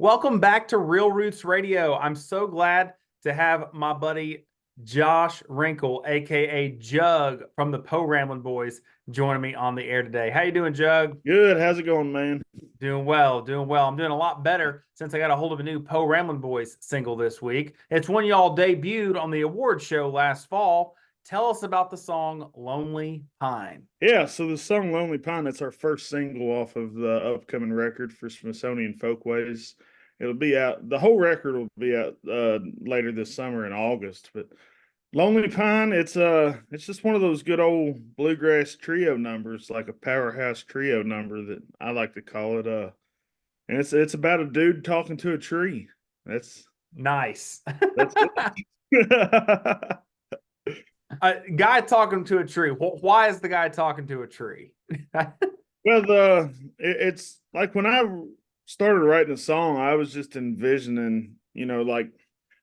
Welcome back to Real Roots Radio. I'm so glad to have my buddy Josh Rinkel, aka Jug from the Ramblin Boys, joining me on the air today. How you doing, Jug? Good. How's it going, man? Doing well, doing well. I'm doing a lot better since I got a hold of a new Ramblin Boys single this week. It's one y'all debuted on the award show last fall. Tell us about the song Lonely Pine. Yeah, so the song Lonely Pine, that's our first single off of the upcoming record for Smithsonian Folkways. It'll be out, the whole record will be out later this summer in August. But Lonely Pine, it's just one of those good old bluegrass trio numbers, like a powerhouse trio number that I like to call it. And it's about a dude talking to a tree. That's Nice. that's it. A guy talking to a tree. Why is the guy talking to a tree? Well, it's like when I started writing a song, I was just envisioning, like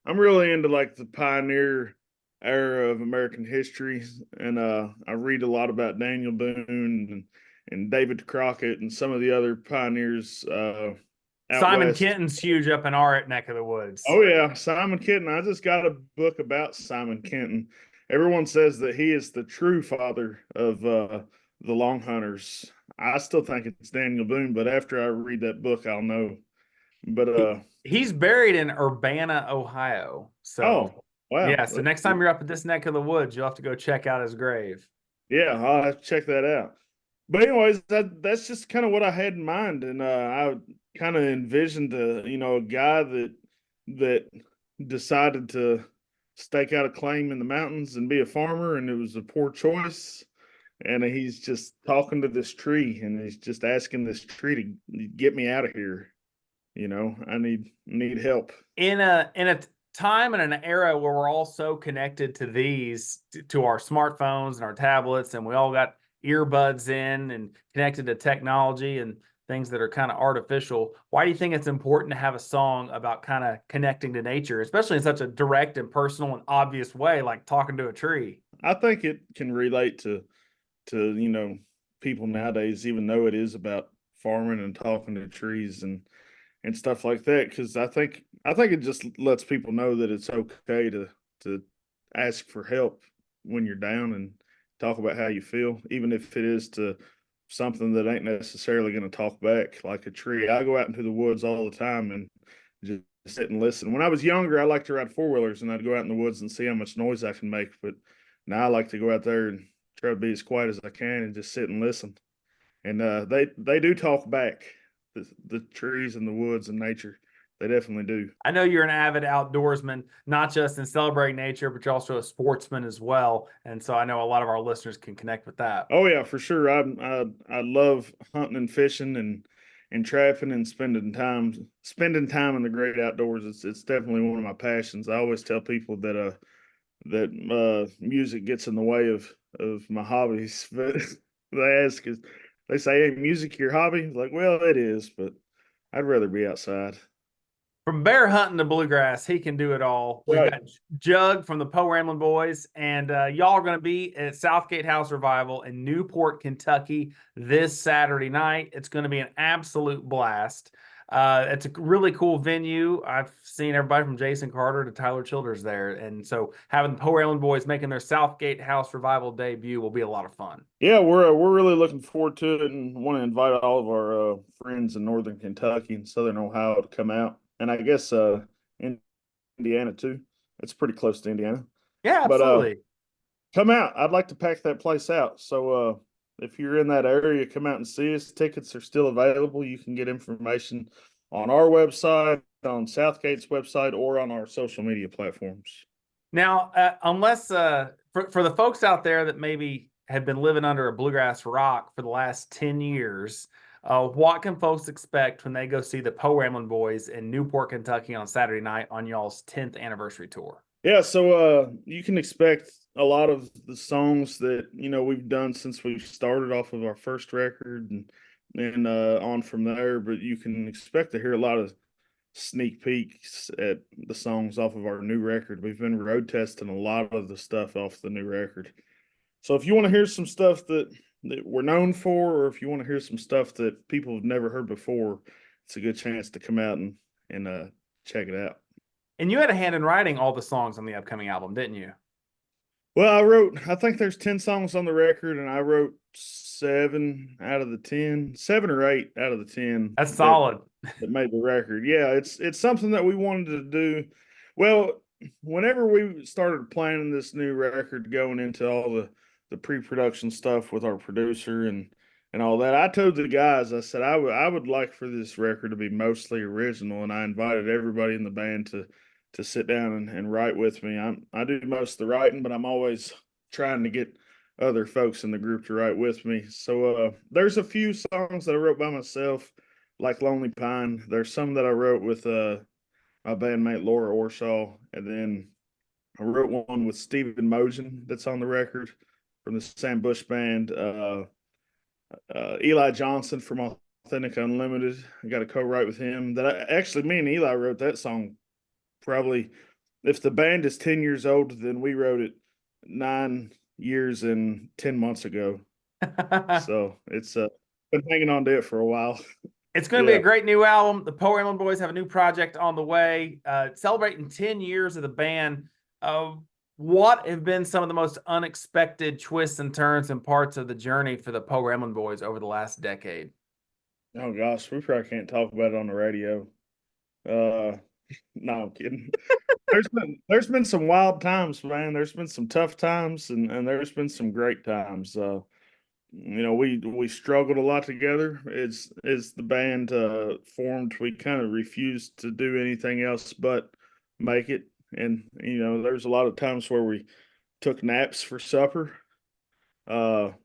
I'm really into like the pioneer era of American history, and I read a lot about Daniel Boone and David Crockett and some of the other pioneers out Simon west. Kenton's huge up in our neck of the woods. Oh yeah, Simon Kenton. I just got a book about Simon Kenton. Everyone says that he is the true father of the Long Hunters. I still think it's Daniel Boone, but after I read that book, I'll know. But He's buried in Urbana, Ohio. So oh wow, yeah, so next time you're up at this neck of the woods, you'll have to go check out his grave. yeah, I'll have to check that out. But anyways, that's just kind of what I had in mind, and I kind of envisioned a guy that decided to stake out a claim in the mountains and be a farmer, and it was a poor choice. And he's just talking to this tree, and he's just asking this tree to get me out of here. I need help. In a time and an era where we're all so connected to these to our smartphones and our tablets, and we all got earbuds in and connected to technology and things that are kind of artificial, why do you think it's important to have a song about kind of connecting to nature, especially in such a direct and personal and obvious way, like talking to a tree? I think it can relate to people nowadays, even though it is about farming and talking to trees and stuff like that. Because I think it just lets people know that it's okay to ask for help when you're down and talk about how you feel, even if it is to something that ain't necessarily going to talk back, like a tree. I go out into the woods all the time and just sit and listen. When I was younger, I liked to ride four-wheelers, and I'd go out in the woods and see how much noise I can make. But now I like to go out there and try to be as quiet as I can and just sit and listen. And they do talk back. The trees and the woods and nature, they definitely do. I know you're an avid outdoorsman, not just in celebrating nature, but you're also a sportsman as well. And so I know a lot of our listeners can connect with that. Oh yeah, for sure. I love hunting and fishing and trapping and spending time in the great outdoors. It's definitely one of my passions. I always tell people that music gets in the way of my hobbies, but they ask, they say, "Hey, music your hobby?" Like, well, it is, but I'd rather be outside. From bear hunting to bluegrass, he can do it all. We've Right. got Jug from the Ramblin Boys, and y'all are going to be at Southgate House Revival in Newport, Kentucky this Saturday night. It's going to be an absolute blast. It's a really cool venue. I've seen everybody from Jason Carter to Tyler Childers there, and so having the Ramblin Boys making their Southgate House Revival debut will be a lot of fun. Yeah, we're really looking forward to it, and want to invite all of our friends in Northern Kentucky and Southern Ohio to come out, and I guess Indiana too. It's pretty close to Indiana, Yeah, but absolutely. come out. I'd like to pack that place out. So if you're in that area, come out and see us. Tickets are still available. You can get information on our website, on Southgate's website, or on our social media platforms. Now, unless for the folks out there that maybe have been living under a bluegrass rock for the last 10 years, what can folks expect when they go see the Ramblin Boys in Newport, Kentucky on Saturday night on y'all's 10th anniversary tour? Yeah, so you can expect a lot of the songs that we've done since we started off of our first record and on from there. But you can expect to hear a lot of sneak peeks at the songs off of our new record. We've been road testing a lot of the stuff off the new record. So if you want to hear some stuff that we're known for, or if you want to hear some stuff that people have never heard before, it's a good chance to come out and check it out. And you had a hand in writing all the songs on the upcoming album, didn't you? Well, I think there's 10 songs on the record, and I wrote 7 out of the 10, 7 or 8 out of the 10 That's solid. that made the record. Yeah, it's something that we wanted to do. Well, whenever we started planning this new record, going into all the pre-production stuff with our producer and all that, I told the guys, I said I would like for this record to be mostly original, and I invited everybody in the band to sit down and write with me. I do most of the writing, but I'm always trying to get other folks in the group to write with me. So there's a few songs that I wrote by myself, like Lonely Pine. There's some that I wrote with my bandmate Laura Orshaw, and then I wrote one with Stephen Mogen that's on the record from the Sam Bush Band. Eli Johnson from Authentic Unlimited, I got a co-write with him. Actually, me and Eli wrote that song. Probably, if the band is 10 years old, then we wrote it 9 years and 10 months ago. So it's been hanging on to it for a while. It's going to be a great new album. The Poe Ramblin Boys have a new project on the way, celebrating 10 years of the band. What have been some of the most unexpected twists and turns and parts of the journey for the Poe Ramblin Boys over the last decade? Oh gosh, we probably can't talk about it on the radio. No, I'm kidding. there's been some wild times, man. There's been some tough times, and there's been some great times. We struggled a lot together. As the band formed, we kind of refused to do anything else but make it. And there's a lot of times where we took naps for supper. Our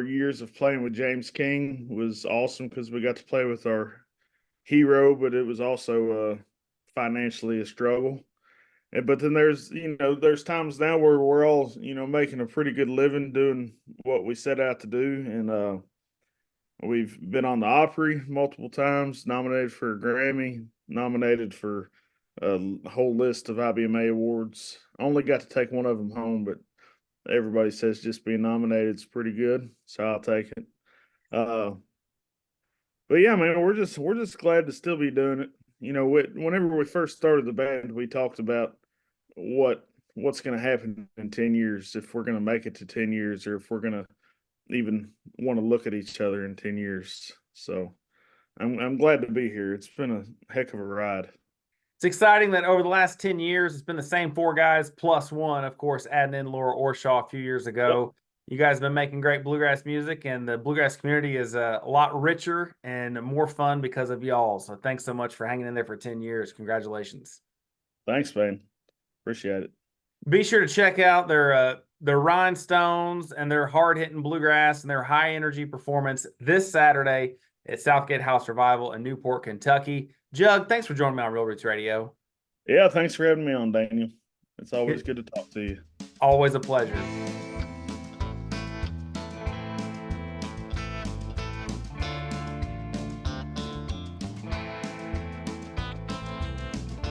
years of playing with James King was awesome because we got to play with our hero, but it was also financially a struggle. But then there's times now where we're all making a pretty good living doing what we set out to do, and we've been on the Opry multiple times, nominated for a Grammy, nominated for a whole list of IBMA awards. Only got to take one of them home, but everybody says just being nominated is pretty good, so I'll take it. But yeah, man, we're just glad to still be doing it. Whenever we first started the band, we talked about what's going to happen in 10 years, if we're going to make it to 10 years, or if we're going to even want to look at each other in 10 years. So I'm glad to be here. It's been a heck of a ride. It's exciting that over the last 10 years, it's been the same 4 guys plus one, of course, adding in Laura Orshaw a few years ago. Yep. You guys have been making great bluegrass music, and the bluegrass community is a lot richer and more fun because of y'all. So thanks so much for hanging in there for 10 years. Congratulations. Thanks, man. Appreciate it. Be sure to check out their rhinestones and their hard-hitting bluegrass and their high-energy performance this Saturday at Southgate House Revival in Newport, Kentucky. Jug, thanks for joining me on Real Roots Radio. Yeah, thanks for having me on, Daniel. It's always good to talk to you. Always a pleasure.